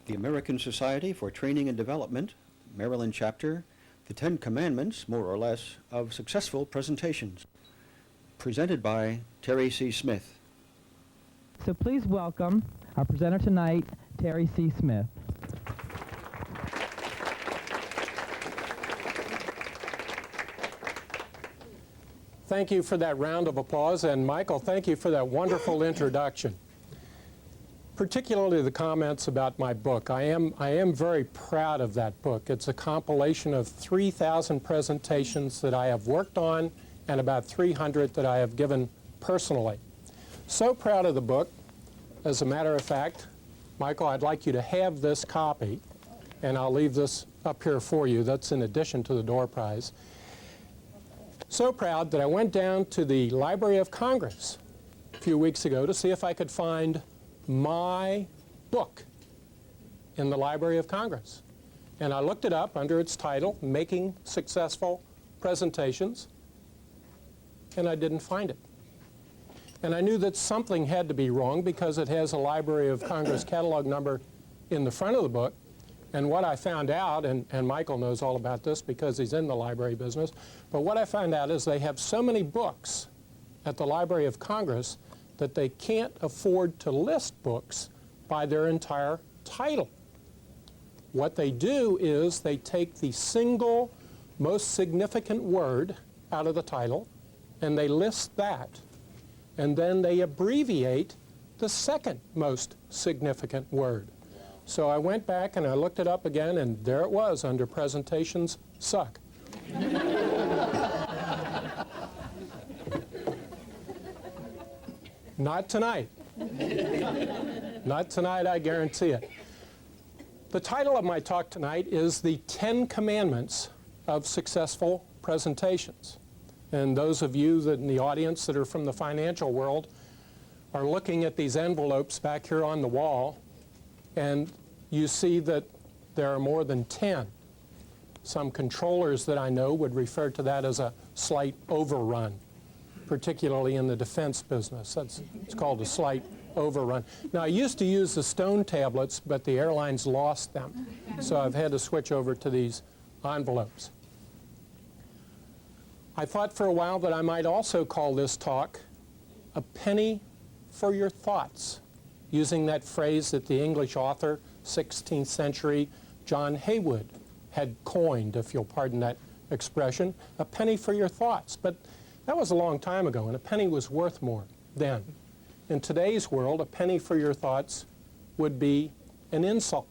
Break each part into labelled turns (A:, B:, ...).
A: the American Society for Training and Development, Maryland chapter, the 10 Commandments, more or less, of Successful Presentations, presented by Terry C. Smith.
B: So please welcome our presenter tonight, Terry C. Smith.
C: Thank you for that round of applause, and Michael, thank you for that wonderful introduction. Particularly the comments about my book. I am very proud of that book. It's a compilation of 3,000 presentations that I have worked on and about 300 that I have given personally. So proud of the book. As a matter of fact, Michael, I'd like you to have this copy, and I'll leave this up here for you. That's in addition to the door prize. So proud that I went down to the Library of Congress a few weeks ago to see if I could find my book in the Library of Congress. And I looked it up under its title, Making Successful Presentations, and I didn't find it. And I knew that something had to be wrong because it has a Library of Congress catalog number in the front of the book. And what I found out, and Michael knows all about this because he's in the library business, but what I found out is they have so many books at the Library of Congress that they can't afford to list books by their entire title. What they do is they take the single most significant word out of the title and they list that, and then they abbreviate the second most significant word. So I went back and I looked it up again, and there it was under Presentations Suck. Not tonight. Not tonight, I guarantee it. The title of my talk tonight is The 10 Commandments of Successful Presentations. And those of you that in the audience that are from the financial world are looking at these envelopes back here on the wall, and you see that there are more than 10. Some controllers that I know would refer to that as a slight overrun, particularly in the defense business. It's called a slight overrun. Now, I used to use the stone tablets, but the airlines lost them. So I've had to switch over to these envelopes. I thought for a while that I might also call this talk A Penny for Your Thoughts, using that phrase that the English author, 16th century John Haywood, had coined, if you'll pardon that expression, a penny for your thoughts. But that was a long time ago, and a penny was worth more then. In today's world, a penny for your thoughts would be an insult.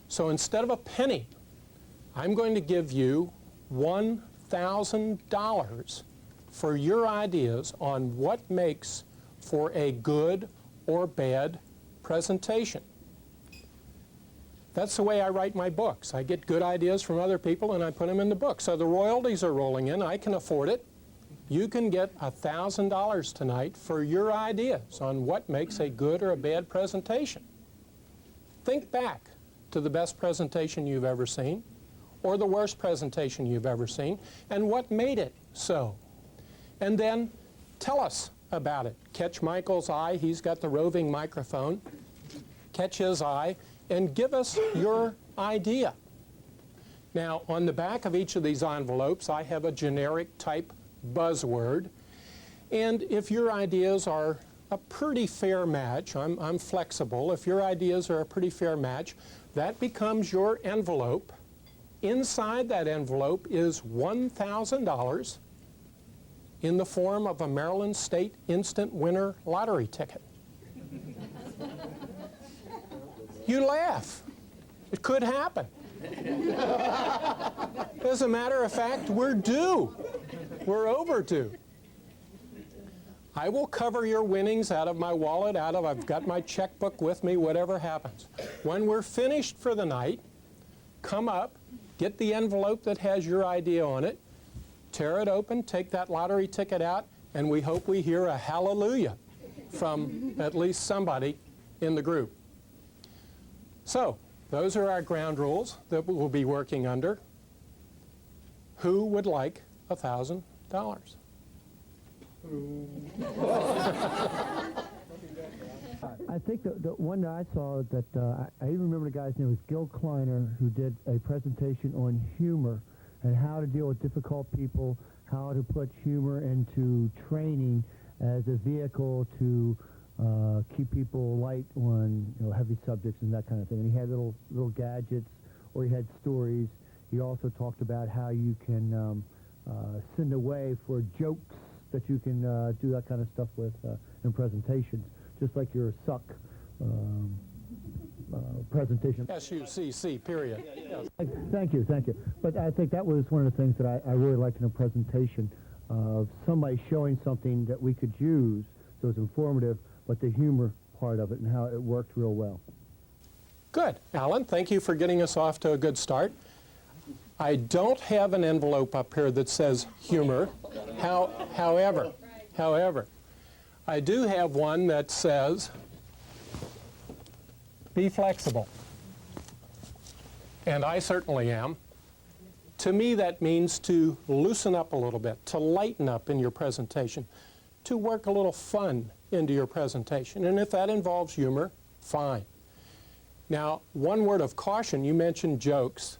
C: So instead of a penny, I'm going to give you $1,000 for your ideas on what makes for a good or bad presentation. That's the way I write my books. I get good ideas from other people and I put them in the book. So the royalties are rolling in. I can afford it. You can get $1,000 tonight for your ideas on what makes a good or a bad presentation. Think back to the best presentation you've ever seen or the worst presentation you've ever seen and what made it so. And then tell us about it. Catch Michael's eye. He's got the roving microphone. Catch his eye and give us your idea. Now, on the back of each of these envelopes, I have a generic type buzzword. And if your ideas are a pretty fair match, I'm flexible, if your ideas are a pretty fair match, that becomes your envelope. Inside that envelope is $1,000 in the form of a Maryland State Instant Winner lottery ticket. You laugh. It could happen. As a matter of fact, we're due. We're overdue. I will cover your winnings out of my wallet, I've got my checkbook with me, whatever happens. When we're finished for the night, come up, get the envelope that has your idea on it, tear it open, take that lottery ticket out, and we hope we hear a hallelujah from at least somebody in the group. So, those are our ground rules that we'll be working under. Who would like $1,000?
D: I think the one that I saw that I even remember the guy's name was Gil Kleiner, who did a presentation on humor and how to deal with difficult people, how to put humor into training as a vehicle to keep people light on heavy subjects and that kind of thing. And he had little gadgets, or he had stories. He also talked about how you can send away for jokes that you can do that kind of stuff with in presentations, just like your suck presentation.
C: S-U-C-C, period. Yes.
D: Thank you. But I think that was one of the things that I really liked in a presentation of somebody showing something that we could use, so it's informative, but the humor part of it and how it worked real well.
C: Good. Alan, thank you for getting us off to a good start. I don't have an envelope up here that says humor. However, I do have one that says be flexible. And I certainly am. To me, that means to loosen up a little bit, to lighten up in your presentation, to work a little fun into your presentation. And if that involves humor, fine. Now, one word of caution, you mentioned jokes.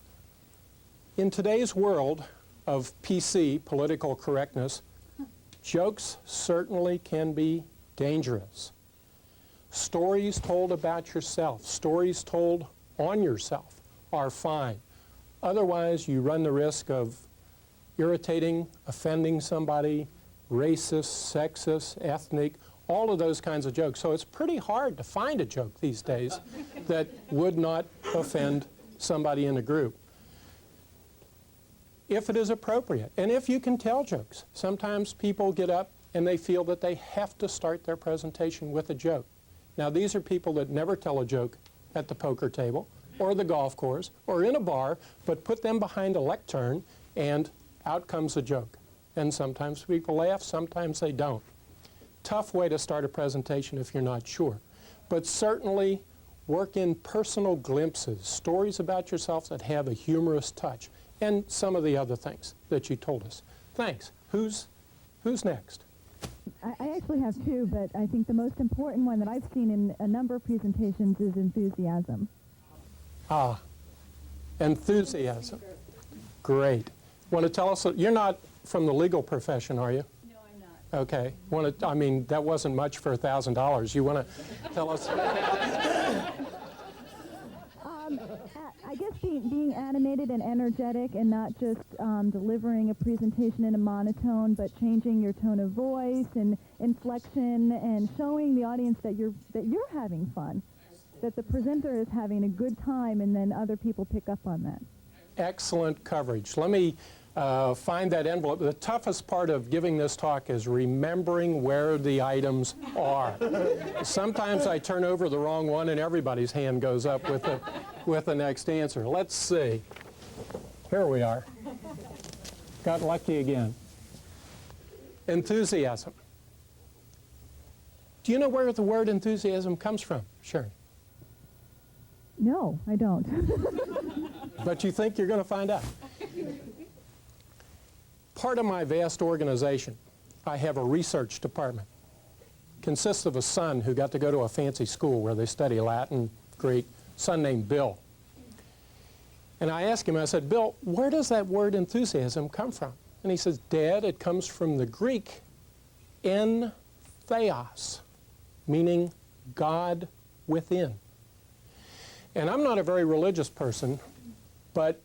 C: In today's world of PC, political correctness, jokes certainly can be dangerous. Stories told about yourself, stories told on yourself are fine. Otherwise, you run the risk of irritating, offending somebody, racist, sexist, ethnic, all of those kinds of jokes. So it's pretty hard to find a joke these days that would not offend somebody in a group. If it is appropriate, and if you can tell jokes. Sometimes people get up and they feel that they have to start their presentation with a joke. Now, these are people that never tell a joke at the poker table or the golf course or in a bar, but put them behind a lectern and out comes a joke. And sometimes people laugh, sometimes they don't. Tough way to start a presentation if you're not sure. But certainly work in personal glimpses, stories about yourself that have a humorous touch, and some of the other things that you told us. Thanks. Who's next?
E: I actually have two, but I think the most important one that I've seen in a number of presentations is enthusiasm.
C: Ah, enthusiasm. Great. Want to tell us, you're not from the legal profession, are you?
E: No, I'm not.
C: Okay. I mean, that wasn't much for $1,000. You want to tell us?
E: I guess being animated and energetic and not just delivering a presentation in a monotone, but changing your tone of voice and inflection and showing the audience that you're having fun, that the presenter is having a good time, and then other people pick up on that.
C: Excellent coverage. Let me find that envelope. The toughest part of giving this talk is remembering where the items are. Sometimes I turn over the wrong one and everybody's hand goes up with the next answer. Let's see. Here we are. Got lucky again. Enthusiasm. Do you know where the word enthusiasm comes from, Sharon?
E: No, I don't.
C: But you think you're going to find out. Part of my vast organization, I have a research department. Consists of a son who got to go to a fancy school where they study Latin, Greek, son named Bill. And I asked him, I said, Bill, where does that word enthusiasm come from? And he says, Dad, it comes from the Greek en theos, meaning God within. And I'm not a very religious person, but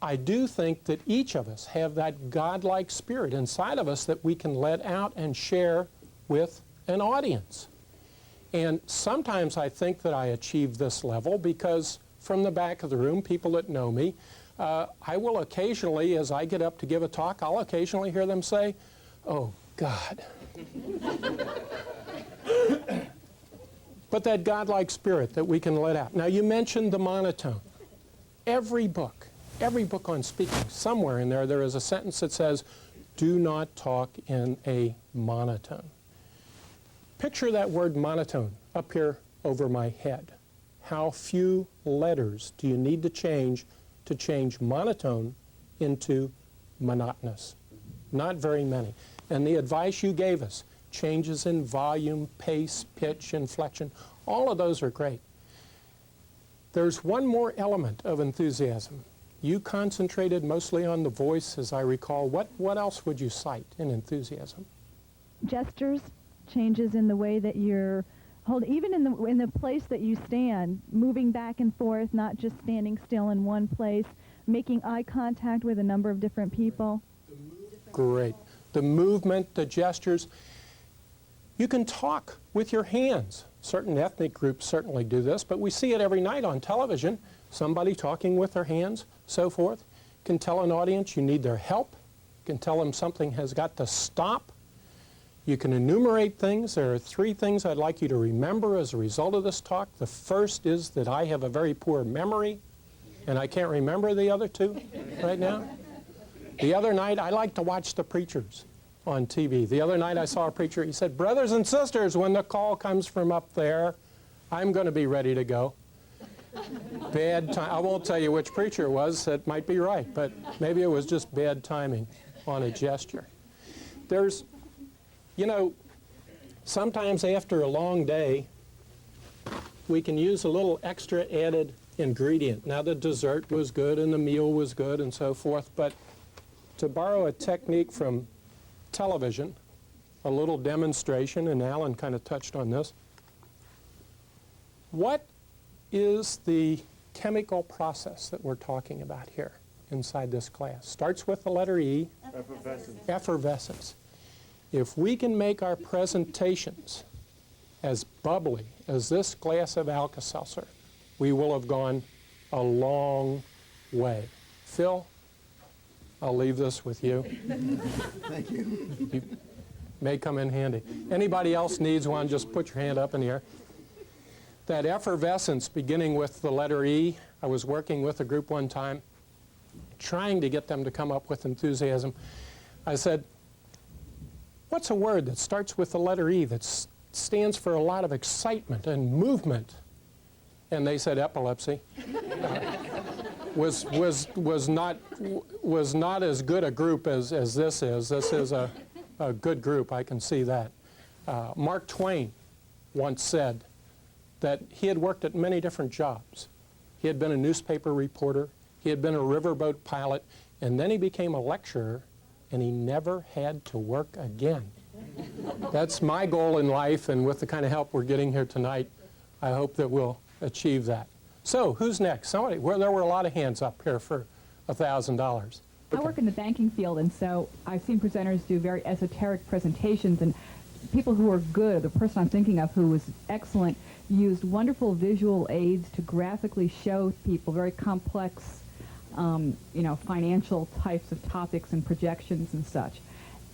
C: I do think that each of us have that godlike spirit inside of us that we can let out and share with an audience. And sometimes I think that I achieve this level because from the back of the room, people that know me, I will occasionally, as I get up to give a talk, I'll occasionally hear them say, oh, God. But that godlike spirit that we can let out. Now, you mentioned the monotone. Every book on speaking, somewhere in there is a sentence that says, do not talk in a monotone. Picture that word monotone up here over my head. How few letters do you need to change monotone into monotonous? Not very many. And the advice you gave us, changes in volume, pace, pitch, inflection. All of those are great. There's one more element of enthusiasm. You concentrated mostly on the voice, as I recall. What else would you cite in enthusiasm?
E: Gestures, changes in the way that you're even in the place that you stand, moving back and forth, not just standing still in one place, making eye contact with a number of different people.
C: Great. The movement, the gestures. You can talk with your hands. Certain ethnic groups certainly do this, but we see it every night on television. Somebody talking with their hands, so forth. Can tell an audience you need their help. Can tell them something has got to stop. You can enumerate things. There are 3 things I'd like you to remember as a result of this talk. The first is that I have a very poor memory, and I can't remember the other 2 right now. The other night, I like to watch the preachers on TV. The other night I saw a preacher, he said, "Brothers and sisters, when the call comes from up there, I'm going to be ready to go." Bad time. I won't tell you which preacher it was. That might be right, but maybe it was just bad timing on a gesture. There's, you know, sometimes after a long day, we can use a little extra added ingredient. Now, the dessert was good and the meal was good and so forth, but to borrow a technique from television, a little demonstration, and Alan kind of touched on this. What is the chemical process that we're talking about here inside this class? Starts with the letter E. Effervescence. Effervescence. If we can make our presentations as bubbly as this glass of Alka-Seltzer, we will have gone a long way. Phil, I'll leave this with you.
A: Thank you.
C: You may come in handy. Anybody else needs one, just put your hand up in the air. That effervescence beginning with the letter E, I was working with a group one time, trying to get them to come up with enthusiasm. I said, what's a word that starts with the letter E that stands for a lot of excitement and movement? And they said epilepsy. Was not as good a group as this is. This is a good group, I can see that. Mark Twain once said that he had worked at many different jobs. He had been a newspaper reporter, he had been a riverboat pilot, and then he became a lecturer, and he never had to work again. That's my goal in life, and with the kind of help we're getting here tonight, I hope that we'll achieve that. So, who's next? Somebody, there were a lot of hands up here for $1,000.
F: I work in the banking field, and so I've seen presenters do very esoteric presentations, and people who are good, the person I'm thinking of who was excellent, used wonderful visual aids to graphically show people very complex, financial types of topics and projections and such.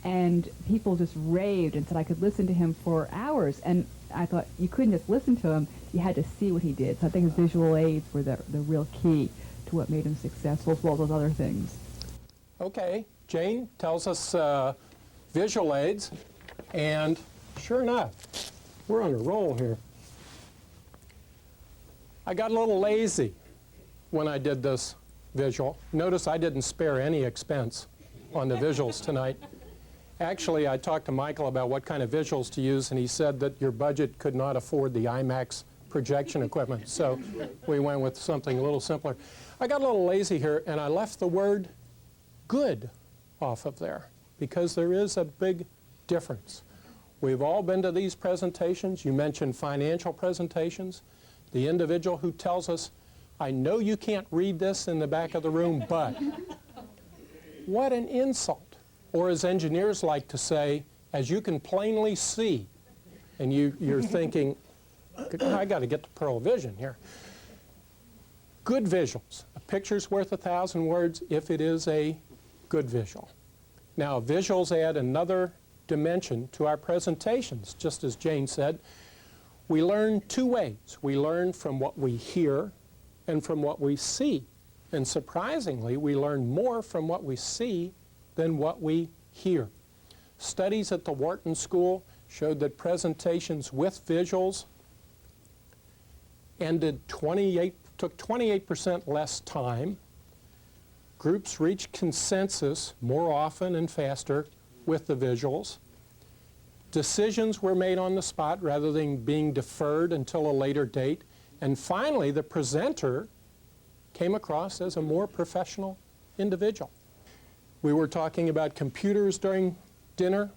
F: And people just raved and said I could listen to him for hours. And I thought you couldn't just listen to him, you had to see what he did. So I think his visual aids were the real key to what made him successful, as well as those other things.
C: Okay, Jane tells us visual aids, and sure enough, we're on a roll here. I got a little lazy when I did this visual. Notice I didn't spare any expense on the visuals tonight. Actually, I talked to Michael about what kind of visuals to use, and he said that your budget could not afford the IMAX projection equipment, so we went with something a little simpler. I got a little lazy here, and I left the word good off of there, because there is a big difference. We've all been to these presentations. You mentioned financial presentations. The individual who tells us, I know you can't read this in the back of the room, but what an insult. Or as engineers like to say, as you can plainly see, and you're thinking, I got to get to Pearl Vision here. Good visuals. A picture's worth 1,000 words if it is a good visual. Now, visuals add another dimension to our presentations, just as Jane said. We learn 2 ways. We learn from what we hear and from what we see. And surprisingly, we learn more from what we see than what we hear. Studies at the Wharton School showed that presentations with visuals took 28% less time. Groups reached consensus more often and faster with the visuals. Decisions were made on the spot rather than being deferred until a later date. And finally, the presenter came across as a more professional individual. We were talking about computers during dinner.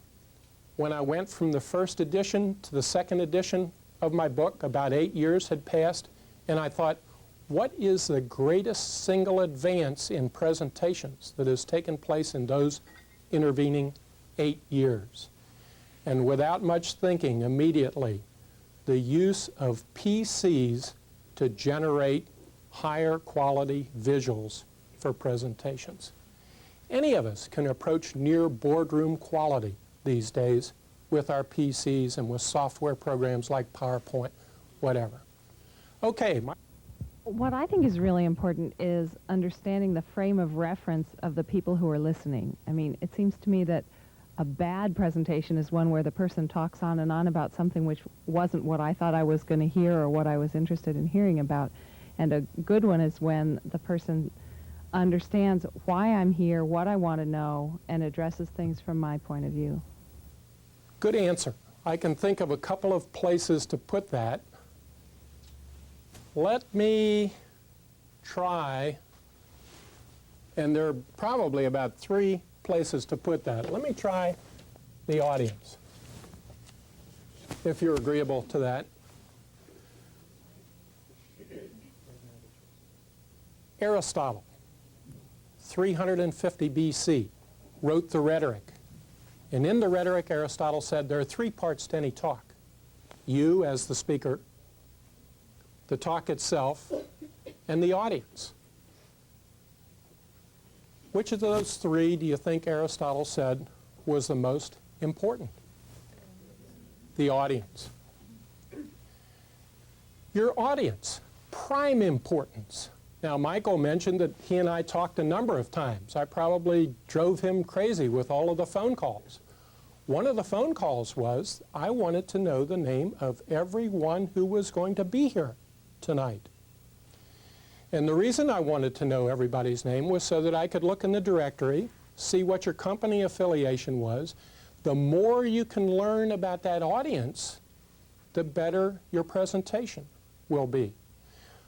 C: When I went from the first edition to the second edition of my book, about 8 years had passed, and I thought, what is the greatest single advance in presentations that has taken place in those intervening 8 years? And without much thinking, immediately, the use of PCs to generate higher quality visuals for presentations. Any of us can approach near boardroom quality these days with our PCs and with software programs like PowerPoint, whatever. Okay.
G: What I think is really important is understanding the frame of reference of the people who are listening. I mean, it seems to me that a bad presentation is one where the person talks on and on about something which wasn't what I thought I was going to hear or what I was interested in hearing about. And a good one is when the person understands why I'm here, what I want to know, and addresses things from my point of view.
C: Good answer. I can think of a couple of places to put that. Let me try, and there are probably about 3 places to put that. Let me try the audience, if you're agreeable to that. Aristotle, 350 BC, wrote the Rhetoric. And in the Rhetoric, Aristotle said there are 3 parts to any talk. You as the speaker, the talk itself, and the audience. Which of those 3 do you think Aristotle said was the most important? The audience. Your audience, prime importance. Now, Michael mentioned that he and I talked a number of times. I probably drove him crazy with all of the phone calls. One of the phone calls was, I wanted to know the name of everyone who was going to be here tonight. And the reason I wanted to know everybody's name was so that I could look in the directory, see what your company affiliation was. The more you can learn about that audience, the better your presentation will be.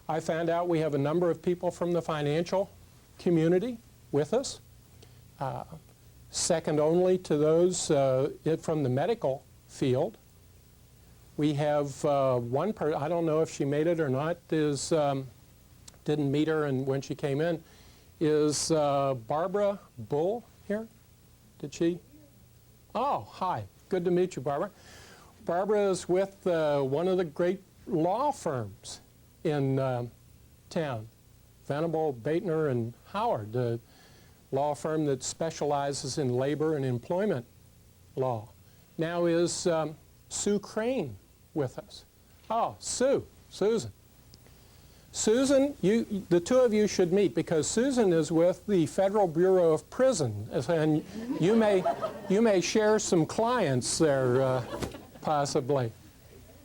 C: I found out we have a number of people from the financial community with us, second only to those from the medical field. We have one person, I don't know if she made it or not, is, didn't meet her and when she came in, is Barbara Bull here? Did she? Oh, hi. Good to meet you, Barbara. Barbara is with one of the great law firms in town, Venable, Baitner, and Howard, the law firm that specializes in labor and employment law. Now is Sue Crane with us. Oh, Susan. Susan, the 2 of you should meet because Susan is with the Federal Bureau of Prisons, and you may share some clients there, possibly.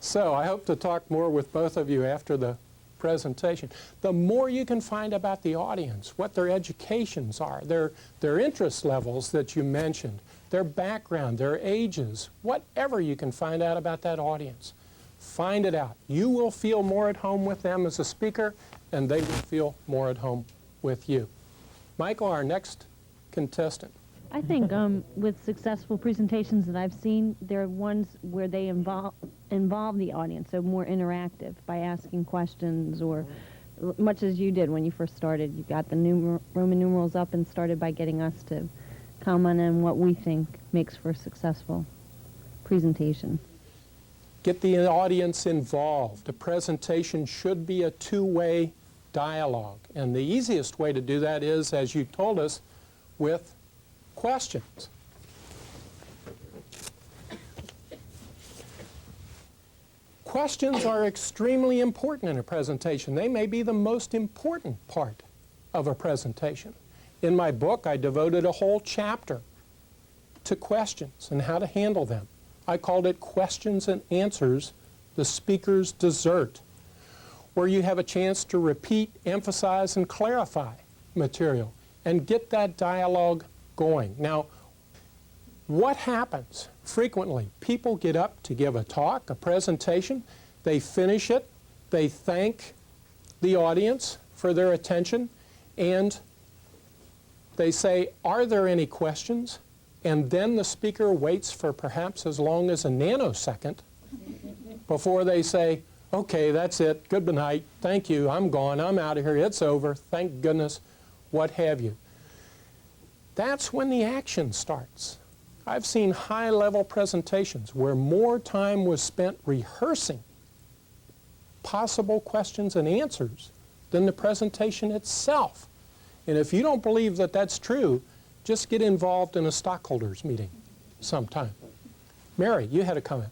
C: So I hope to talk more with both of you after the presentation. The more you can find about the audience, what their educations are, their interest levels that you mentioned, their background, their ages, whatever you can find out about that audience, find it out. You will feel more at home with them as a speaker, and they will feel more at home with you. Michael, our next contestant.
H: I think with successful presentations that I've seen, there are ones where they involve the audience, so more interactive by asking questions or much as you did when you first started. You got the Roman numerals up and started by getting us to comment on what we think makes for a successful presentation.
C: Get the audience involved. A presentation should be a 2-way dialogue. And the easiest way to do that is, as you told us, with questions. Questions are extremely important in a presentation. They may be the most important part of a presentation. In my book, I devoted a whole chapter to questions and how to handle them. I called it Questions and Answers, the Speaker's Dessert, where you have a chance to repeat, emphasize, and clarify material and get that dialogue going. Now, what happens Frequently, people get up to give a talk, a presentation, they finish it, they thank the audience for their attention, and they say, "Are there any questions?" And then the speaker waits for perhaps as long as a nanosecond before they say, "Okay, that's it, good night, thank you, I'm gone, I'm out of here, it's over, thank goodness," what have you. That's when the action starts. I've seen high-level presentations where more time was spent rehearsing possible questions and answers than the presentation itself. And if you don't believe that that's true, just get involved in a stockholders meeting sometime. Mary, you had a comment.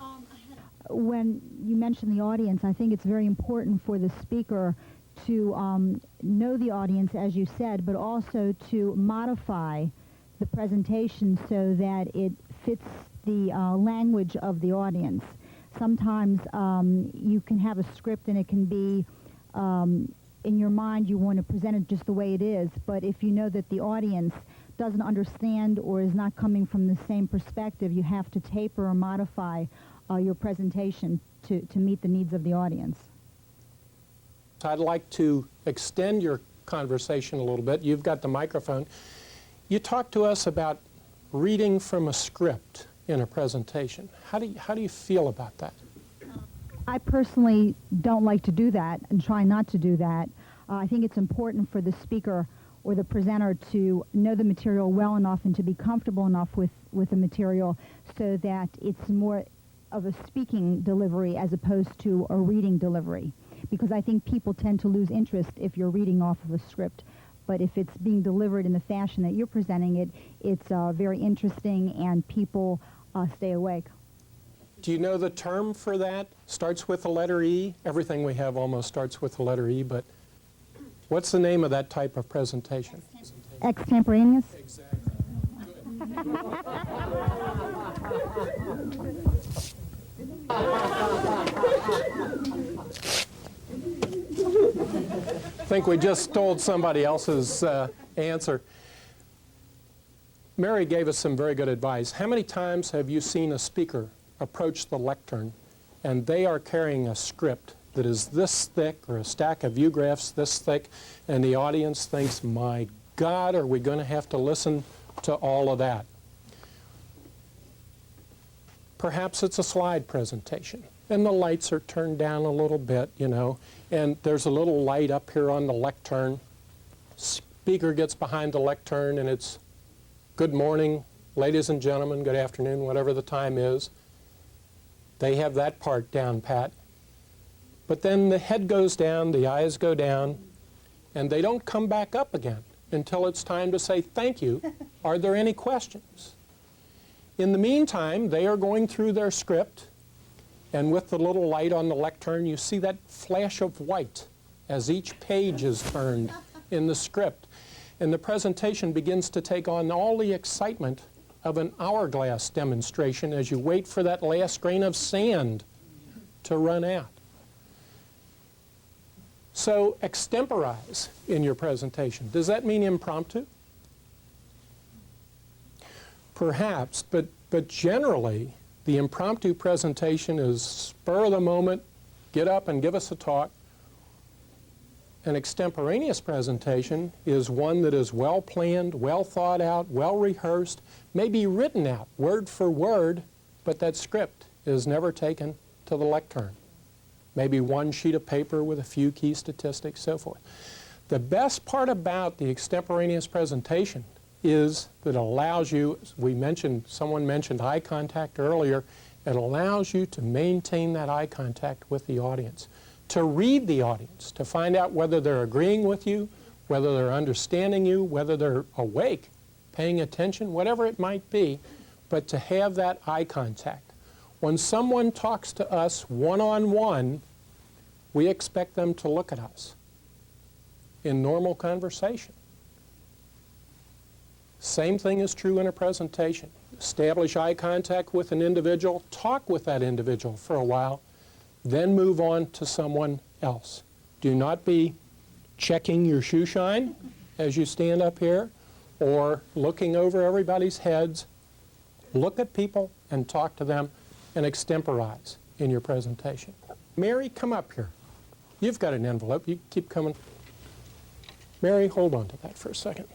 E: When you mention the audience, I think it's very important for the speaker to know the audience, as you said, but also to modify the presentation so that it fits the language of the audience. Sometimes you can have a script and it can be, in your mind, you want to present it just the way it is, but if you know that the audience doesn't understand or is not coming from the same perspective, you have to taper or modify your presentation to meet the needs of the audience.
C: I'd like to extend your conversation a little bit. You've got the microphone. You talked to us about reading from a script in a presentation. How do you feel about that?
E: I personally don't like to do that and try not to do that. I think it's important for the speaker or the presenter to know the material well enough and to be comfortable enough with the material so that it's more of a speaking delivery as opposed to a reading delivery. Because I think people tend to lose interest if you're reading off of a script. But if it's being delivered in the fashion that you're presenting it, it's very interesting and people stay awake.
C: Do you know the term for that? Starts with the letter E. Everything we have almost starts with the letter E, but what's the name of that type of presentation?
E: Extemporaneous?
C: Exactly. I think we just stole somebody else's answer. Mary gave us some very good advice. How many times have you seen a speaker approach the lectern and they are carrying a script that is this thick or a stack of view graphs this thick, and the audience thinks, "My God, are we going to have to listen to all of that?" Perhaps it's a slide presentation and the lights are turned down a little bit, you know, and there's a little light up here on the lectern. Speaker gets behind the lectern and it's "Good morning, ladies and gentlemen, good afternoon," whatever the time is. They have that part down pat. But then the head goes down, the eyes go down, and they don't come back up again until it's time to say, "Thank you. Are there any questions?" In the meantime, they are going through their script, and with the little light on the lectern, you see that flash of white as each page is turned in the script. And the presentation begins to take on all the excitement of an hourglass demonstration as you wait for that last grain of sand to run out. So extemporize in your presentation. Does that mean impromptu? Perhaps, but generally, the impromptu presentation is spur of the moment, get up and give us a talk. An extemporaneous presentation is one that is well planned, well thought out, well rehearsed, maybe written out word for word, but that script is never taken to the lectern. Maybe one sheet of paper with a few key statistics, so forth. The best part about the extemporaneous presentation is that it allows you, someone mentioned eye contact earlier, it allows you to maintain that eye contact with the audience, to read the audience, to find out whether they're agreeing with you, whether they're understanding you, whether they're awake, paying attention, whatever it might be, but to have that eye contact. When someone talks to us one-on-one, we expect them to look at us in normal conversation. Same thing is true in a presentation. Establish eye contact with an individual, talk with that individual for a while, then move on to someone else. Do not be checking your shoe shine as you stand up here or looking over everybody's heads Look at people and talk to them and extemporize in your presentation. Mary, come up here. You've got an envelope. You keep coming. Mary, hold on to that for a second.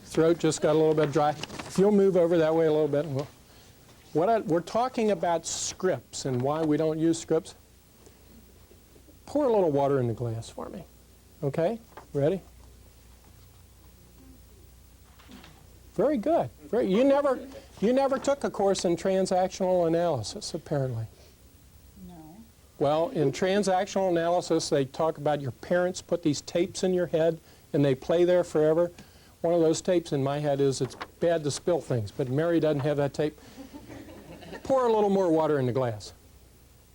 C: Throat just got a little bit dry. If you'll move over that way a little bit. We're talking about scripts and why we don't use scripts. Pour a little water in the glass for me. Okay? Ready? Very good. You never took a course in transactional analysis, apparently.
E: No.
C: Well, in transactional analysis, they talk about your parents put these tapes in your head and they play there forever. One of those tapes in my head is it's bad to spill things, but Mary doesn't have that tape. Pour a little more water in the glass.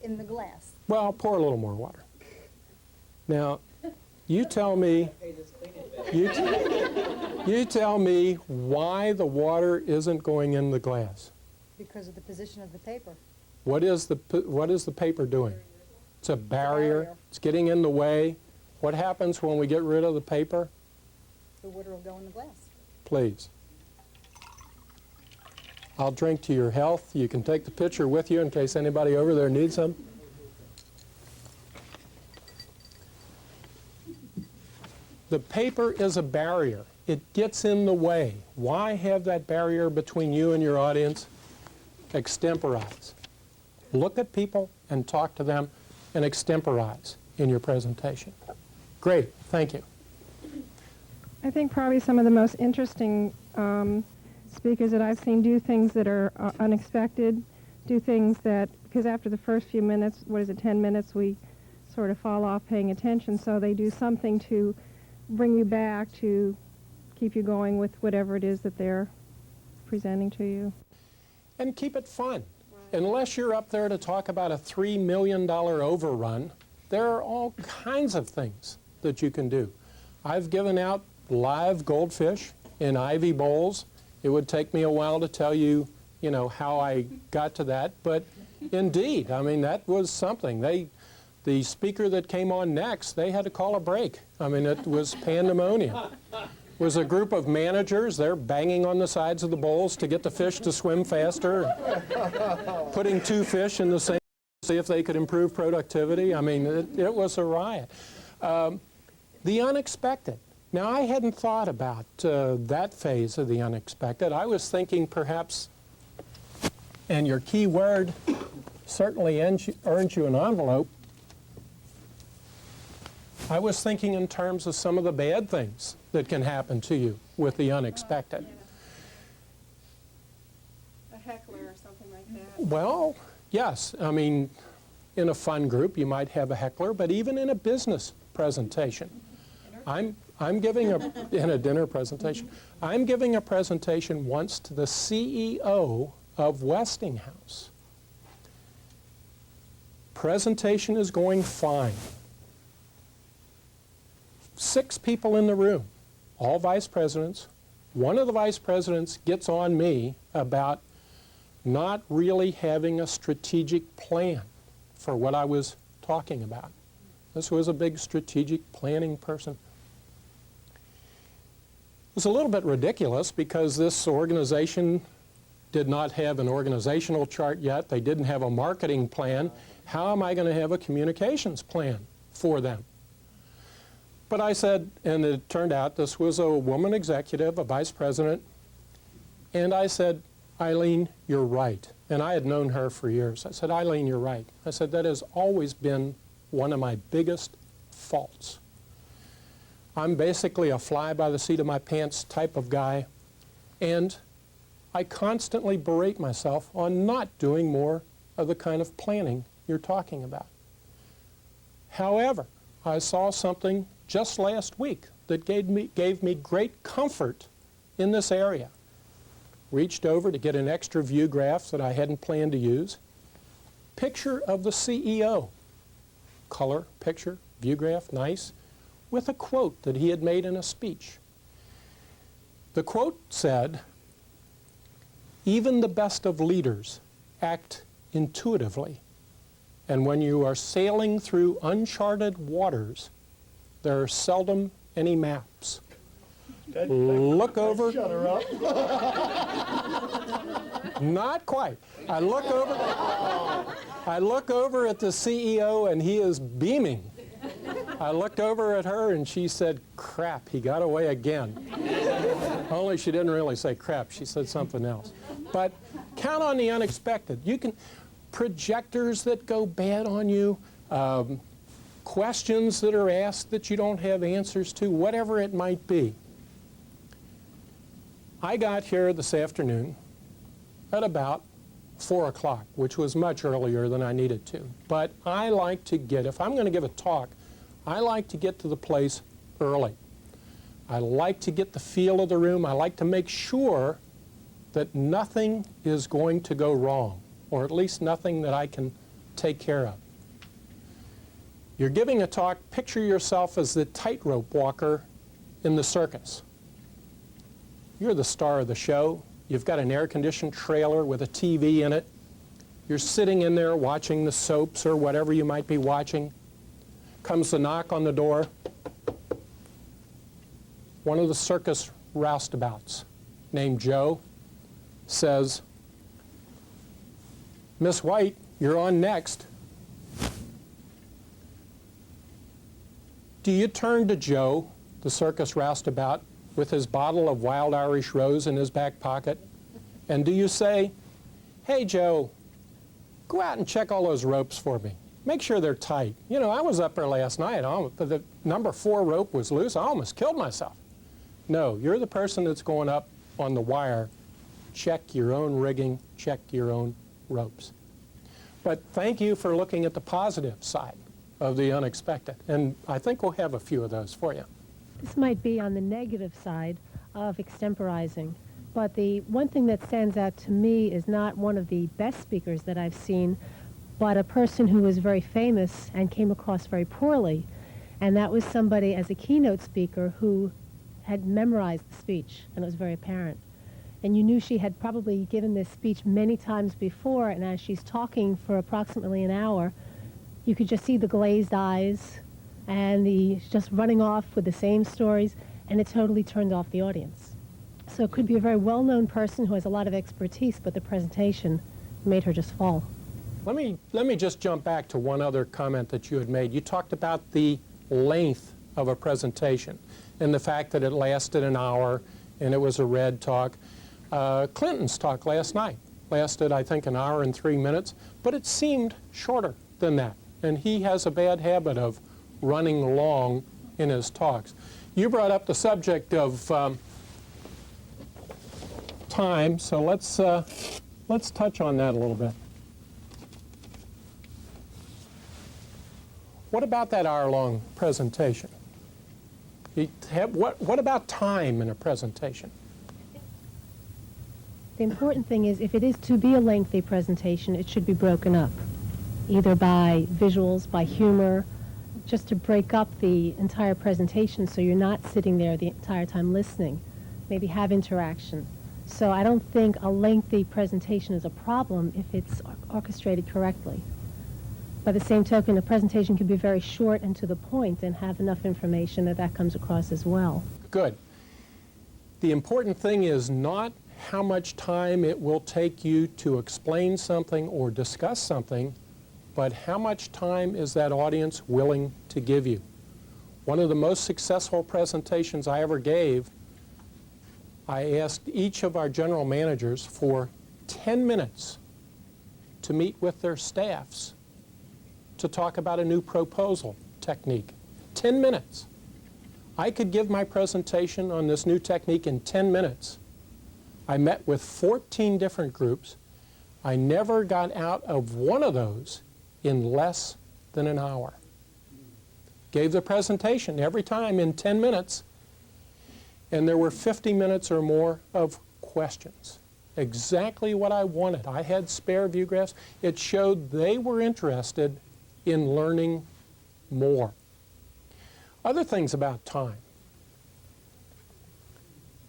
E: In the glass.
C: Well, pour a little more water. Now, you tell me, you tell me why the water isn't going in the glass.
I: Because of the position of the paper.
C: What is the paper doing? It's a barrier. It's getting in the way. What happens when we get rid of the paper?
I: The water will go in the glass.
C: Please. I'll drink to your health. You can take the pitcher with you in case anybody over there needs some. The paper is a barrier. It gets in the way. Why have that barrier between you and your audience? Extemporize. Look at people and talk to them and extemporize in your presentation. Great, thank you.
J: I think probably some of the most interesting speakers that I've seen do things that are unexpected, do things that, because after the first few minutes, 10 minutes, we sort of fall off paying attention, so they do something to bring you back, to keep you going with whatever it is that they're presenting to you.
C: And keep it fun. Unless you're up there to talk about a $3 million overrun, there are all kinds of things that you can do. I've given out live goldfish in ivy bowls. It would take me a while to tell you, how I got to that, but indeed, I mean, that was something. The speaker that came on next, they had to call a break. I mean, it was pandemonium. It was a group of managers. They're banging on the sides of the bowls to get the fish to swim faster, putting 2 fish in the same to see if they could improve productivity. I mean, it was a riot. The unexpected. Now, I hadn't thought about that phase of the unexpected. I was thinking perhaps, and your key word certainly earns you an envelope, I was thinking in terms of some of the bad things that can happen to you with the unexpected.
J: A heckler or something like that.
C: Well, yes. I mean, in a fun group, you might have a heckler, but even in a business presentation. I'm giving in a dinner presentation. I'm giving a presentation once to the CEO of Westinghouse. Presentation is going fine. 6 people in the room, all vice presidents. One of the vice presidents gets on me about not really having a strategic plan for what I was talking about. This was a big strategic planning person. It was a little bit ridiculous because this organization did not have an organizational chart yet. They didn't have a marketing plan. How am I going to have a communications plan for them? But I said, and it turned out this was a woman executive, a vice president, and I said, Eileen, you're right. And I had known her for years. I said, Eileen, you're right. I said, that has always been one of my biggest faults. I'm basically a fly by the seat of my pants type of guy, and I constantly berate myself on not doing more of the kind of planning you're talking about. However, I saw something just last week that gave me great comfort in this area. Reached over to get an extra view graph that I hadn't planned to use. Picture of the CEO. Color, picture, view graph, nice, with a quote that he had made in a speech. The quote said, "Even the best of leaders act intuitively, and when you are sailing through uncharted waters, there are seldom any maps." look over.
D: Shut her up.
C: Not quite. I look over at the CEO, and he is beaming. I looked over at her, and she said, "Crap, he got away again." Only she didn't really say crap. She said something else. But count on the unexpected. You can projectors that go bad on you, questions that are asked that you don't have answers to, whatever it might be. I got here this afternoon at about 4 o'clock, which was much earlier than I needed to. But I like to get, if I'm going to give a talk, I like to get to the place early. I like to get the feel of the room. I like to make sure that nothing is going to go wrong, or at least nothing that I can take care of. You're giving a talk, picture yourself as the tightrope walker in the circus. You're the star of the show. You've got an air-conditioned trailer with a TV in it. You're sitting in there watching the soaps or whatever you might be watching. Comes the knock on the door. One of the circus roustabouts, named Joe, says, "Miss White, you're on next." Do you turn to Joe, the circus roustabout, with his bottle of Wild Irish Rose in his back pocket, and do you say, "Hey, Joe, go out and check all those ropes for me. Make sure they're tight. You know, I was up there last night. The number 4 rope was loose. I almost killed myself." No, you're the person that's going up on the wire. Check your own rigging, check your own ropes. But thank you for looking at the positive side of the unexpected. And I think we'll have a few of those for you.
K: This might be on the negative side of extemporizing, but the one thing that stands out to me is not one of the best speakers that I've seen, but a person who was very famous and came across very poorly. And that was somebody as a keynote speaker who had memorized the speech, and it was very apparent. And you knew she had probably given this speech many times before, and as she's talking for approximately an hour, you could just see the glazed eyes and the just running off with the same stories, and it totally turned off the audience. So it could be a very well-known person who has a lot of expertise, but the presentation made her just fall.
C: Let me just jump back to one other comment that you had made. You talked about the length of a presentation and the fact that it lasted an hour and it was a red talk. Clinton's talk last night lasted, I think, an hour and 3 minutes, but it seemed shorter than that. And he has a bad habit of running long in his talks. You brought up the subject of time, so let's touch on that a little bit. What about that hour-long presentation? What about time in a presentation?
K: The important thing is, if it is to be a lengthy presentation, it should be broken up, either by visuals, by humor, just to break up the entire presentation so you're not sitting there the entire time listening. Maybe have interaction. So I don't think a lengthy presentation is a problem if it's orchestrated correctly. By the same token, a presentation can be very short and to the point and have enough information that comes across as well.
C: Good. The important thing is not how much time it will take you to explain something or discuss something, but how much time is that audience willing to give you. One of the most successful presentations I ever gave, I asked each of our general managers for 10 minutes to meet with their staffs to talk about a new proposal technique. 10 minutes. I could give my presentation on this new technique in 10 minutes. I met with 14 different groups. I never got out of one of those in less than an hour. Gave the presentation every time in 10 minutes, and there were 50 minutes or more of questions. Exactly what I wanted. I had spare view graphs. It showed they were interested in learning more. Other things about time.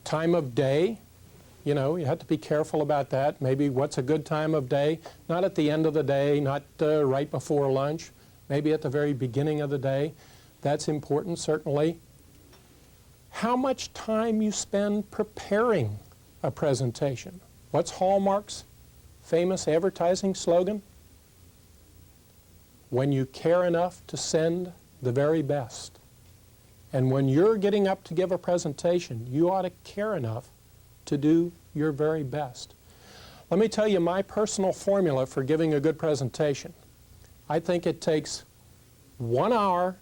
C: Time of day. You know, you have to be careful about that. Maybe what's a good time of day? Not at the end of the day, not right before lunch. Maybe at the very beginning of the day. That's important, certainly. how much time you spend preparing a presentation. What's Hallmark's famous advertising slogan? When you care enough to send the very best. And when you're getting up to give a presentation, you ought to care enough to do your very best. Let me tell you my personal formula for giving a good presentation. I think it takes 1 hour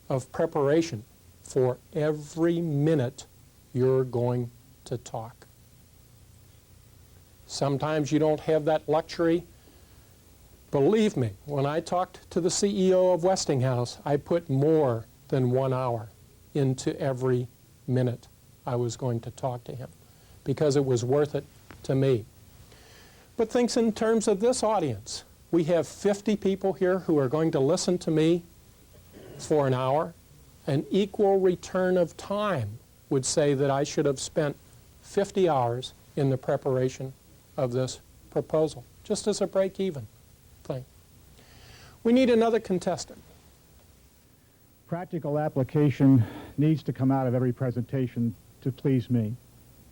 C: of preparation for every minute you're going to talk. Sometimes you don't have that luxury. Believe me, when I talked to the CEO of Westinghouse, I put more than 1 hour into every minute I was going to talk to him because it was worth it to me. But think in terms of this audience. We have 50 people here who are going to listen to me for an hour. An equal return of time would say that I should have spent 50 hours in the preparation of this proposal, just as a break-even thing. We need another contestant.
L: Practical application needs to come out of every presentation to please me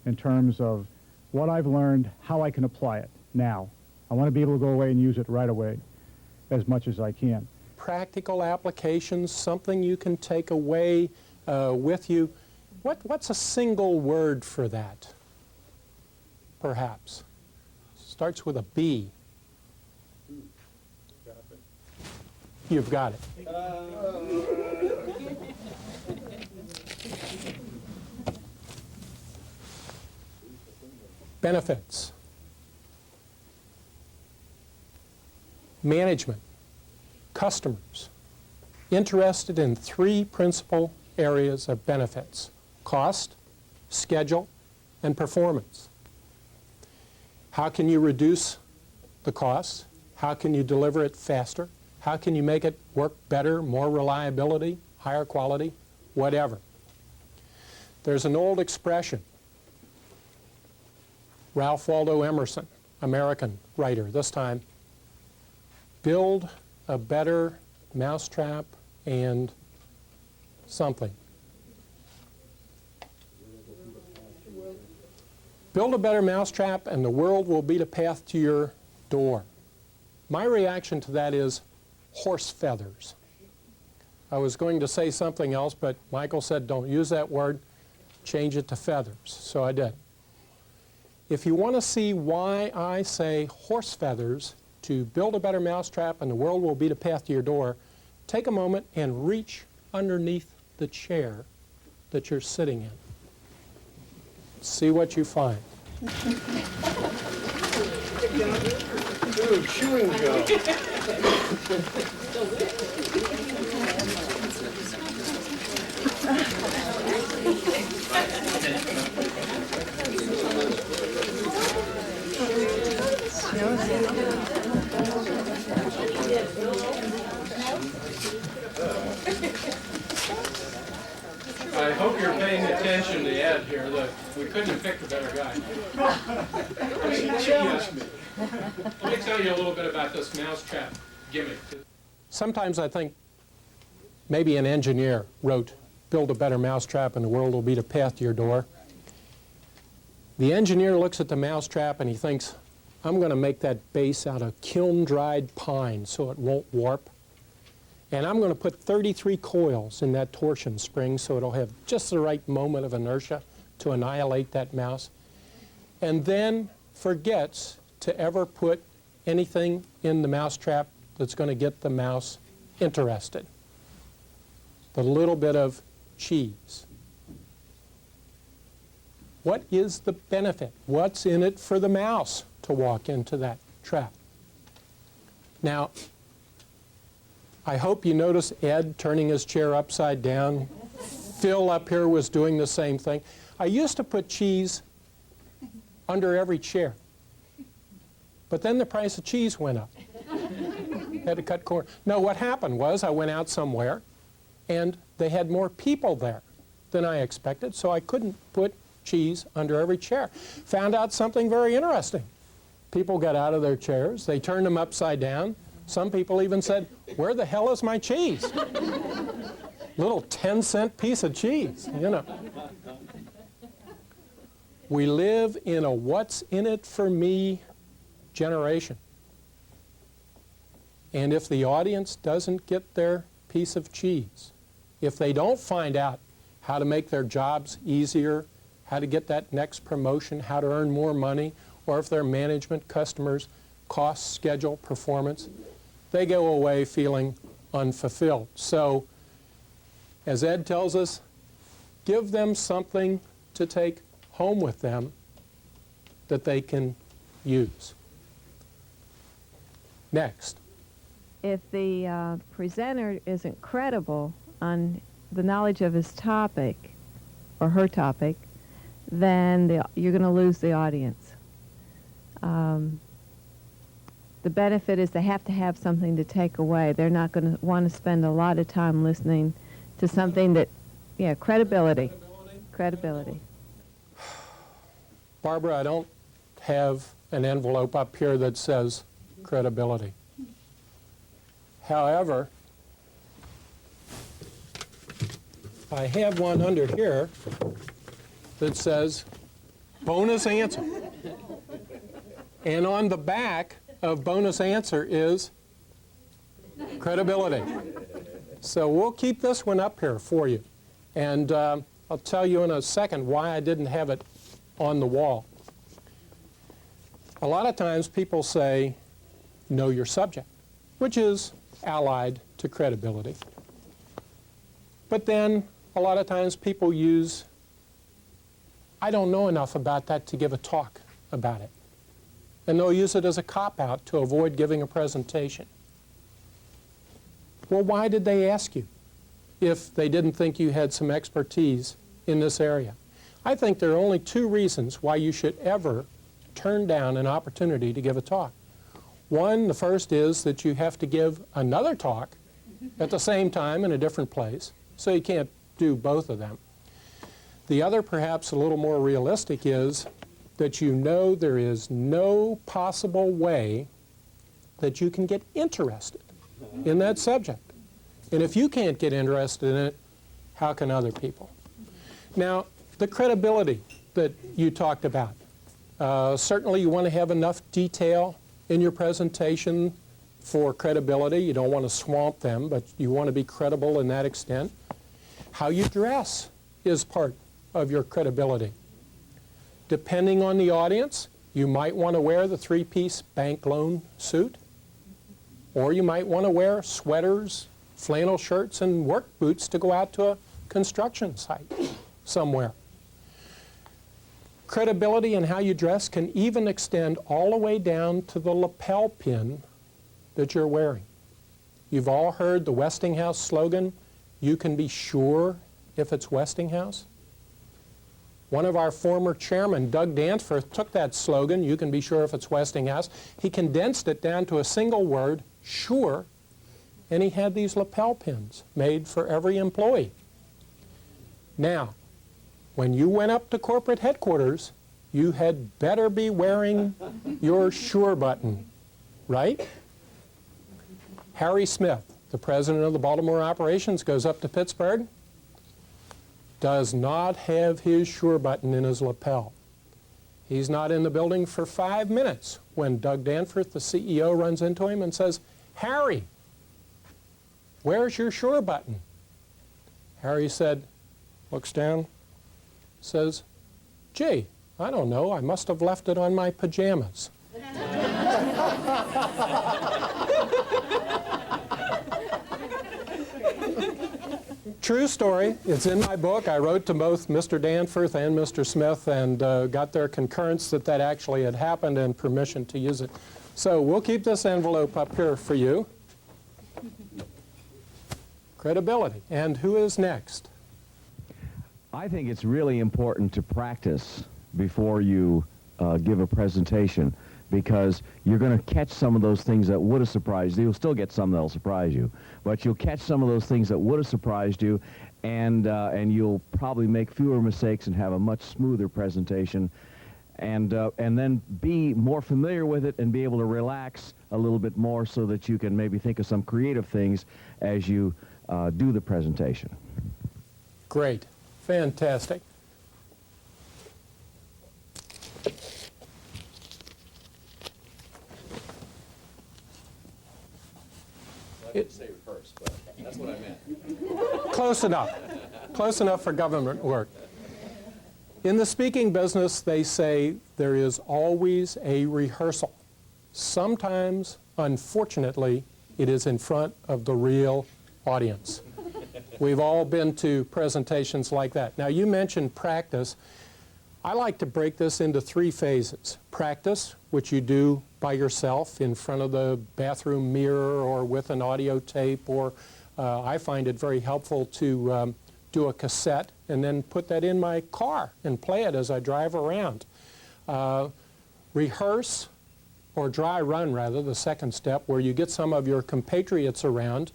L: in terms of what I've learned, how I can apply it now. I want to be able to go away and use it right away as much as I can.
C: Practical applications, something you can take away with you. What's a single word for that? Perhaps. Starts with a B. You've got it. Benefits. Management. Customers. Interested in 3 principal areas of benefits: cost, schedule, and performance. How can you reduce the costs? How can you deliver it faster? How can you make it work better, more reliability, higher quality, whatever? There's an old expression. Ralph Waldo Emerson, American writer, this time, build a better mousetrap and something. Build a better mousetrap and the world will beat a path to your door. My reaction to that is horse feathers. I was going to say something else, but Michael said don't use that word, change it to feathers, so I did. If you want to see why I say horse feathers to build a better mousetrap and the world will beat a path to your door, take a moment and reach underneath the chair that you're sitting in. See what you find.
M: Ooh, chewing gum.
C: I hope you're paying attention to Ed here. Look, we couldn't have picked a better guy. Let me tell you a little bit about this mousetrap gimmick. Sometimes I think maybe an engineer wrote, build a better mousetrap and the world will beat a path to your door. The engineer looks at the mousetrap and he thinks, I'm going to make that base out of kiln-dried pine so it won't warp. And I'm going to put 33 coils in that torsion spring so it'll have just the right moment of inertia to annihilate that mouse. And then forgets to ever put anything in the mousetrap that's going to get the mouse interested. The little bit of cheese. What is the benefit? What's in it for the mouse to walk into that trap? Now, I hope you notice Ed turning his chair upside down. Phil up here was doing the same thing. I used to put cheese under every chair. But then the price of cheese went up. Had to cut corners. No, what happened was I went out somewhere and they had more people there than I expected, so I couldn't put cheese under every chair. Found out something very interesting. People got out of their chairs, they turned them upside down. Some people even said, where the hell is my cheese? little 10-cent piece of cheese, you know. We live in a what's in it for me generation. And if the audience doesn't get their piece of cheese, if they don't find out how to make their jobs easier, how to get that next promotion, how to earn more money, or if their management, customers, cost, schedule, performance, they go away feeling unfulfilled. So, as Ed tells us, give them something to take home with them that they can use. Next.
G: If the presenter isn't credible on the knowledge of his topic or her topic, then you're going to lose the audience. The benefit is they have to have something to take away. They're not going to want to spend a lot of time listening to something that, yeah, credibility. Credibility.
C: Barbara, I don't have an envelope up here that says credibility. However, I have one under here that says bonus answer. And on the back of bonus answer is credibility. So we'll keep this one up here for you. And I'll tell you in a second why I didn't have it on the wall. A lot of times people say, know your subject, which is allied to credibility. But then a lot of times people use, I don't know enough about that to give a talk about it. And they'll use it as a cop-out to avoid giving a presentation. Well, why did they ask you if they didn't think you had some expertise in this area? I think there are only two reasons why you should ever turn down an opportunity to give a talk. One, the first is that you have to give another talk at the same time in a different place, so you can't do both of them. The other, perhaps a little more realistic, is that you know there is no possible way that you can get interested in that subject. And if you can't get interested in it, how can other people? Now, the credibility that you talked about, certainly you want to have enough detail in your presentation for credibility. You don't want to swamp them, but you want to be credible in that extent. How you dress is part of your credibility. Depending on the audience, you might want to wear the three-piece bank loan suit, or you might want to wear sweaters, flannel shirts, and work boots to go out to a construction site somewhere. Credibility in how you dress can even extend all the way down to the lapel pin that you're wearing. You've all heard the Westinghouse slogan, "You can be sure if it's Westinghouse." One of our former chairmen, Doug Danforth, took that slogan, "You can be sure if it's Westinghouse." He condensed it down to a single word, sure, and he had these lapel pins made for every employee. Now, when you went up to corporate headquarters, you had better be wearing your sure button, right? Harry Smith, the president of the Baltimore operations, goes up to Pittsburgh, does not have his sure button in his lapel. He's not in the building for 5 minutes when Doug Danforth, the CEO, runs into him and says, "Harry, where's your sure button?" Harry said, looks down, says, "Gee, I don't know, I must have left it on my pajamas." True story. It's in my book. I wrote to both Mr. Danforth and Mr. Smith and got their concurrence that that actually had happened and permission to use it. So we'll keep this envelope up here for you. Credibility. And who is next?
M: I think it's really important to practice before you give a presentation, because you're going to catch some of those things that would have surprised you. You'll still get some that'll surprise you, but you'll catch some of those things that would have surprised you, and you'll probably make fewer mistakes and have a much smoother presentation, and then be more familiar with it and be able to relax a little bit more so that you can maybe think of some creative things as you do the presentation.
C: Great. Fantastic.
M: I didn't say rehearse, but that's what I meant.
C: Close enough. Close enough for government work. In the speaking business, they say there is always a rehearsal. Sometimes, unfortunately, it is in front of the real audience. We've all been to presentations like that. Now, you mentioned practice. I like to break this into 3 phases. Practice, which you do by yourself in front of the bathroom mirror or with an audio tape, or I find it very helpful to do a cassette and then put that in my car and play it as I drive around. Rehearse, or dry run rather, the second step, where you get some of your compatriots around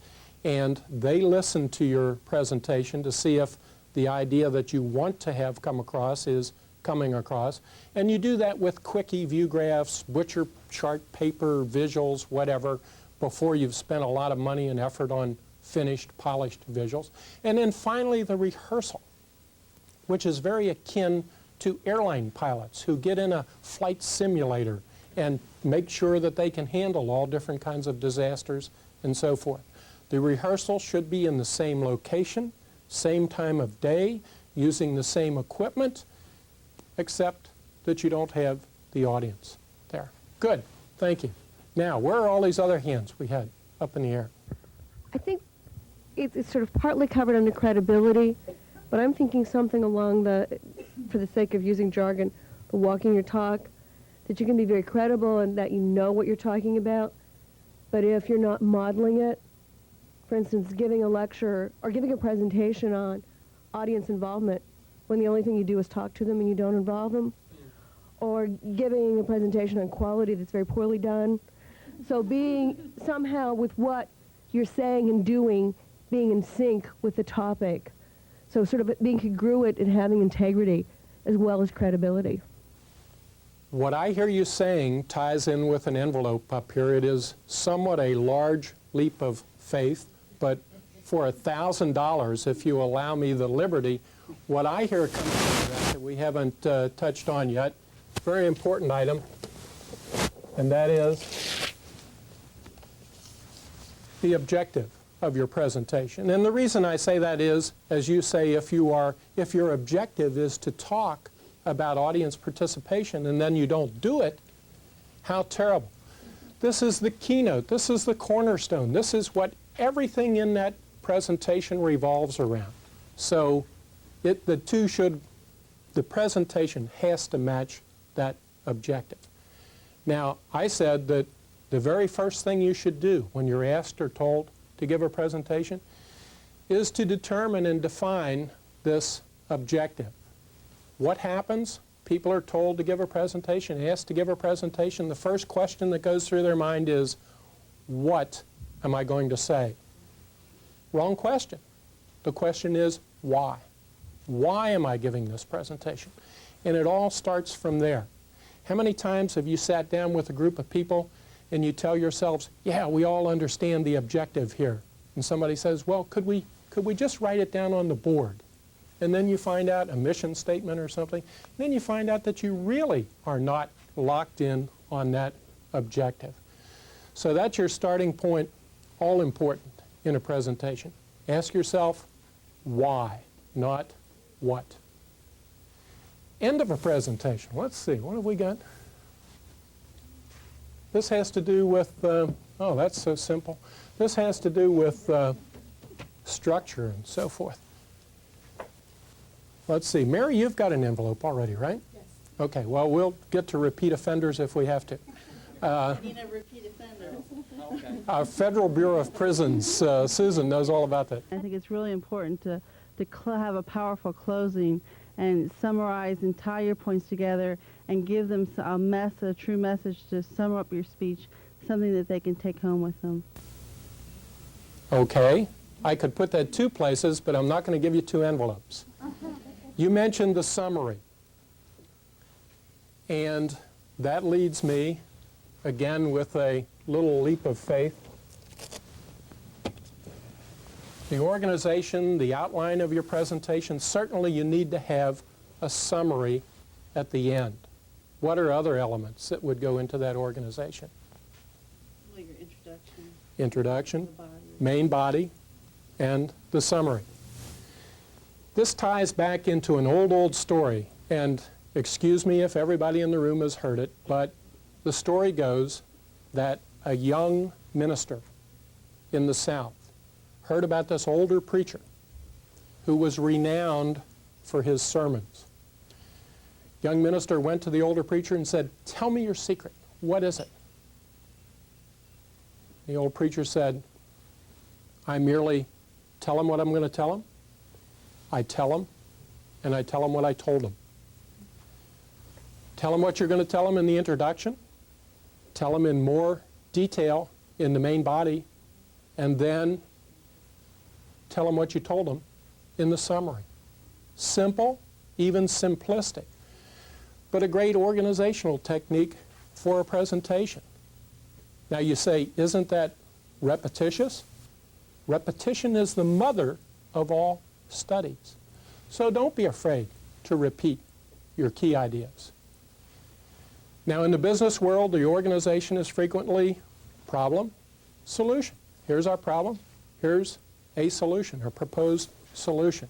C: and they listen to your presentation to see if the idea that you want to have come across is coming across. And you do that with quickie view graphs, butcher chart paper, visuals, whatever, before you've spent a lot of money and effort on finished, polished visuals. And then finally the rehearsal, which is very akin to airline pilots who get in a flight simulator and make sure that they can handle all different kinds of disasters and so forth. The rehearsal should be in the same location, same time of day, using the same equipment, except that you don't have the audience there. Good, thank you. Now, where are all these other hands we had up in the air?
N: I think it's sort of partly covered under credibility, but I'm thinking something along the, for the sake of using jargon, the walking your talk, that you can be very credible and that you know what you're talking about, but if you're not modeling it, for instance, giving a lecture or giving a presentation on audience involvement when the only thing you do is talk to them and you don't involve them, or giving a presentation on quality that's very poorly done. So being somehow with what you're saying and doing, being in sync with the topic. So sort of being congruent and having integrity as well as credibility.
C: What I hear you saying ties in with an envelope up here. It is somewhat a large leap of faith, but for $1,000, if you allow me the liberty, what I hear comes from that we haven't touched on yet, very important item, and that is the objective of your presentation. And the reason I say that is, as you say, if your objective is to talk about audience participation and then you don't do it, how terrible. This is the keynote. This is the cornerstone. This is what everything in that presentation revolves around. So the presentation has to match that objective. Now, I said that the very first thing you should do when you're asked or told to give a presentation is to determine and define this objective. What happens? People are told to give a presentation, asked to give a presentation. The first question that goes through their mind is, what am I going to say? Wrong question. The question is, why? Why am I giving this presentation? And it all starts from there. How many times have you sat down with a group of people and you tell yourselves, yeah, we all understand the objective here. And somebody says, well, could we just write it down on the board? And then you find out a mission statement or something. And then you find out that you really are not locked in on that objective. So that's your starting point, all important in a presentation. Ask yourself, why, not what. End of a presentation. Let's see, what have we got? This has to do with, oh, that's so simple. This has to do with structure and so forth. Let's see, Mary, you've got an envelope already, right?
I: Yes.
C: Okay, well, we'll get to repeat offenders if we have to.
I: Repeat offender.
C: Okay. Our Federal Bureau of Prisons, Susan knows all about that.
O: I think it's really important to have a powerful closing and summarize and tie your points together and give them a true message to sum up your speech, something that they can take home with them.
C: Okay, I could put that 2 places, but I'm not going to give you 2 envelopes. You mentioned the summary, and that leads me, again with a little leap of faith, The organization, the outline of your presentation, certainly you need to have a summary at the end. What are other elements that would go into that organization?
I: Well, your introduction.
C: Introduction, main body, and the summary. This ties back into an old story, and excuse me if everybody in the room has heard it, but the story goes that a young minister in the South heard about this older preacher who was renowned for his sermons. Young minister went to the older preacher and said, "Tell me your secret. What is it?" The old preacher said, "I merely tell him what I'm going to tell him. I tell him, and I tell him what I told him. Tell him what you're going to tell him in the introduction. Tell him in more detail in the main body, and then tell him what you told him in the summary." Simple, even simplistic, but a great organizational technique for a presentation. Now you say, isn't that repetitious? Repetition is the mother of all studies. So don't be afraid to repeat your key ideas. Now in the business world, the organization is frequently problem, solution. Here's our problem, here's a solution, or proposed solution.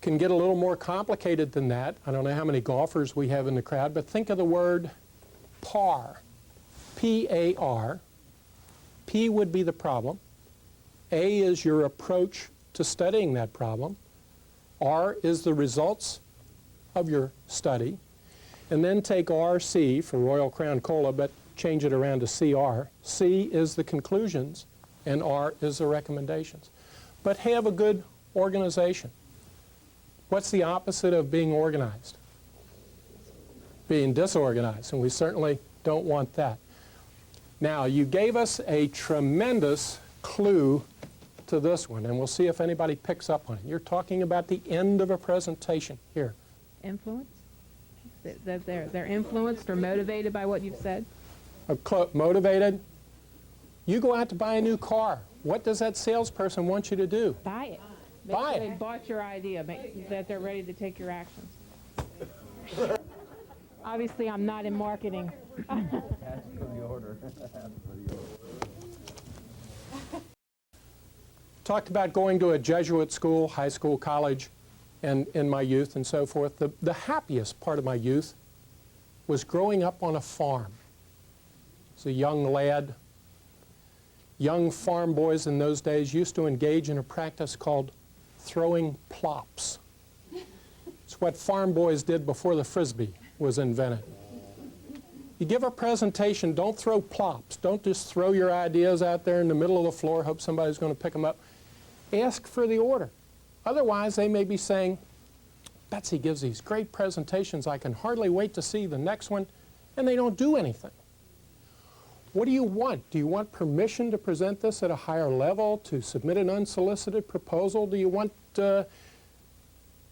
C: Can get a little more complicated than that. I don't know how many golfers we have in the crowd, but think of the word PAR. P-A-R. P would be the problem. A is your approach to studying that problem. R is the results of your study. And then take RC for Royal Crown Cola, but change it around to CR. C is the conclusions, and R is the recommendations. But have a good organization. What's the opposite of being organized? Being disorganized, and we certainly don't want that. Now, you gave us a tremendous clue to this one, and we'll see if anybody picks up on it. You're talking about the end of a presentation here.
G: Influence? That they're influenced or motivated by what you've said?
C: Motivated? You go out to buy a new car. What does that salesperson want you to do?
G: Buy it.
C: Buy it.
G: They bought your idea, that they're ready to take your actions. Obviously, I'm not in marketing.
M: Ask for the order.
C: Talked about going to a Jesuit school, high school, college, and in my youth and so forth. The happiest part of my youth was growing up on a farm. As a young lad, young farm boys in those days used to engage in a practice called throwing plops. It's what farm boys did before the Frisbee was invented. You give a presentation, don't throw plops. Don't just throw your ideas out there in the middle of the floor, hope somebody's going to pick them up. Ask for the order. Otherwise, they may be saying, "Betsy gives these great presentations. I can hardly wait to see the next one," and they don't do anything. What do you want? Do you want permission to present this at a higher level, to submit an unsolicited proposal? Do you want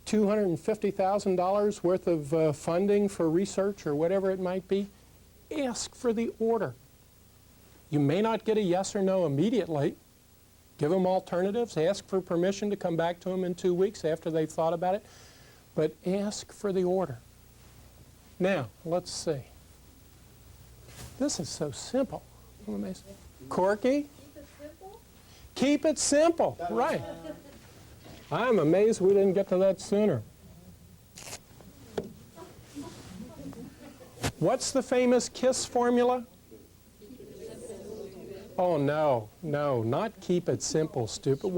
C: $250,000 worth of funding for research or whatever it might be? Ask for the order. You may not get a yes or no immediately. Give them alternatives. Ask for permission to come back to them in 2 weeks after they've thought about it. But ask for the order. Now, let's see. This is so simple. I'm amazed. Corky?
I: Keep it simple?
C: Keep it simple. Right. I'm amazed we didn't get to that sooner. What's the famous KISS formula? Oh, no, not keep it simple, stupid.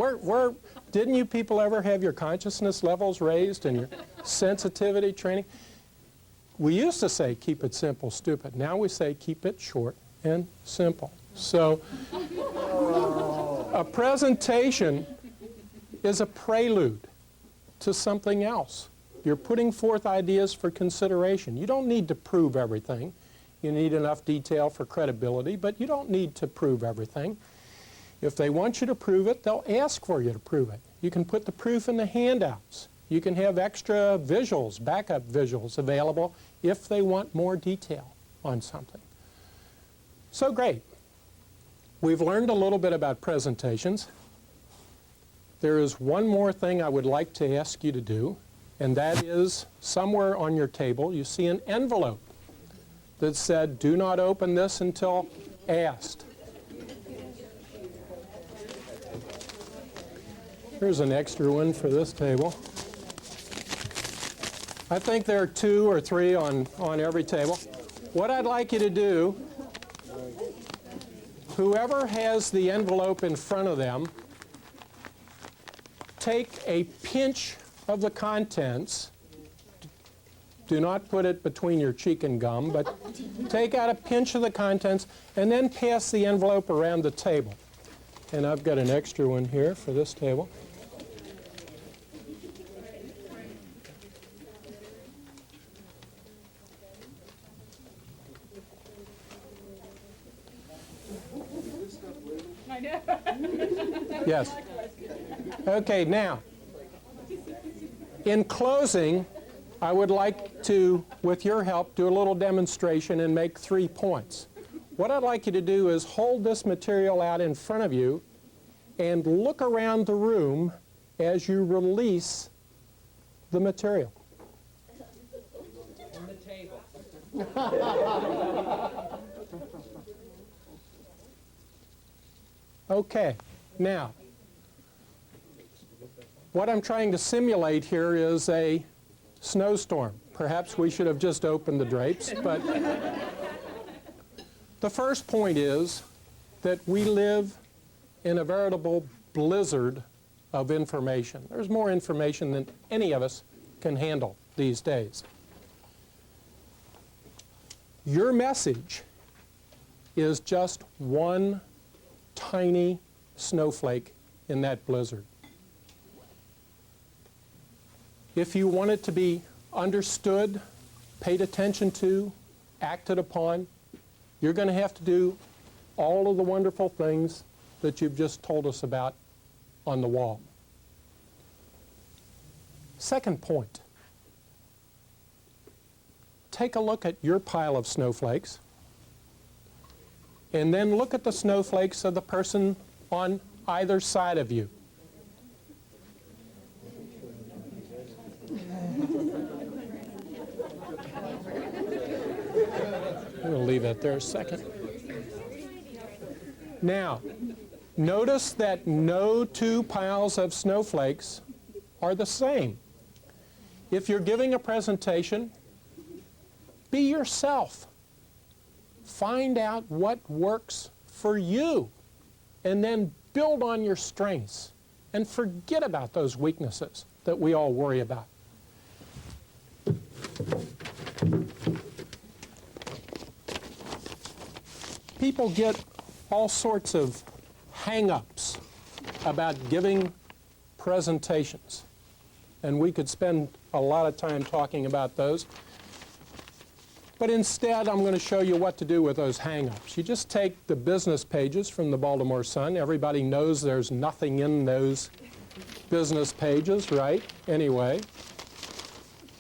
C: Didn't you people ever have your consciousness levels raised and your sensitivity training? We used to say keep it simple, stupid. Now we say keep it short and simple. So a presentation is a prelude to something else. You're putting forth ideas for consideration. You don't need to prove everything. You need enough detail for credibility, but you don't need to prove everything. If they want you to prove it, they'll ask for you to prove it. You can put the proof in the handouts. You can have extra visuals, backup visuals available if they want more detail on something. So great. We've learned a little bit about presentations. there is one more thing I would like to ask you to do, and that is somewhere on your table you see an envelope that said, "Do not open this until asked." Here's an extra one for this table. I think there are 2 or 3 on every table. What I'd like you to do, whoever has the envelope in front of them, take a pinch of the contents. Do not put it between your cheek and gum, but take out a pinch of the contents and then pass the envelope around the table. And I've got an extra one here for this table. Yes. Okay, now, in closing, I would like to, with your help, do a little demonstration and make 3 points. What I'd like you to do is hold this material out in front of you and look around the room as you release the material.
B: On the table.
C: Okay, now, what I'm trying to simulate here is a snowstorm. Perhaps we should have just opened the drapes, but the first point is that we live in a veritable blizzard of information. There's more information than any of us can handle these days. Your message is just one tiny snowflake in that blizzard. If you want it to be understood, paid attention to, acted upon, you're going to have to do all of the wonderful things that you've just told us about on the wall. Second point, take a look at your pile of snowflakes and then look at the snowflakes of the person on either side of you. I'm going to leave that there a second. Now, notice that no 2 piles of snowflakes are the same. If you're giving a presentation, be yourself. Find out what works for you, and then build on your strengths, and forget about those weaknesses that we all worry about. People get all sorts of hang-ups about giving presentations, and we could spend a lot of time talking about those. But instead, I'm going to show you what to do with those hang-ups. You just take the business pages from the Baltimore Sun. Everybody knows there's nothing in those business pages, right? Anyway,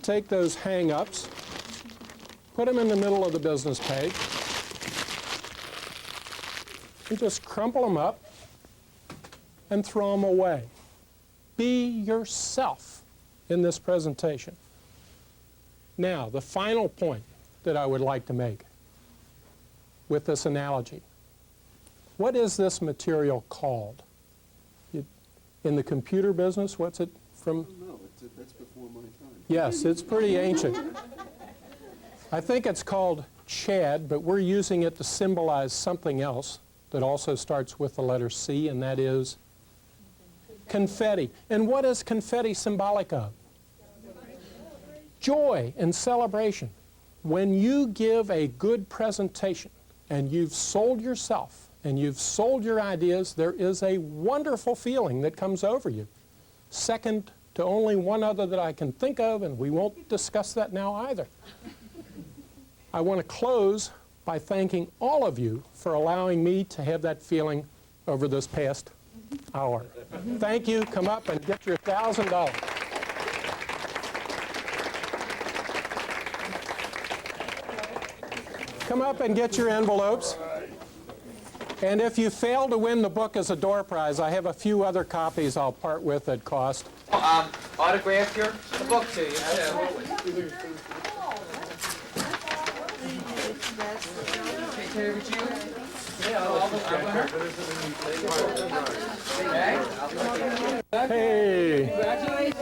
C: take those hang-ups, put them in the middle of the business page, and just crumple them up and throw them away. Be yourself in this presentation. Now, the final point that I would like to make with this analogy. What is this material called? In the computer business, what's it from?
P: No, that's before my time.
C: Yes, it's pretty ancient. I think it's called Chad, but we're using it to symbolize something else that also starts with the letter C, and that is confetti. And what is confetti symbolic of? Joy and celebration. When you give a good presentation and you've sold yourself and you've sold your ideas, there is a wonderful feeling that comes over you. Second to only one other that I can think of, and we won't discuss that now either. I want to close by thanking all of you for allowing me to have that feeling over this past hour. Thank you. Come up and get your $1,000. Come up and get your envelopes. And if you fail to win the book as a door prize, I have a few other copies I'll part with at cost.
Q: Autograph the book to you. Okay, Terry, would you?
C: Hey.
Q: Congratulations.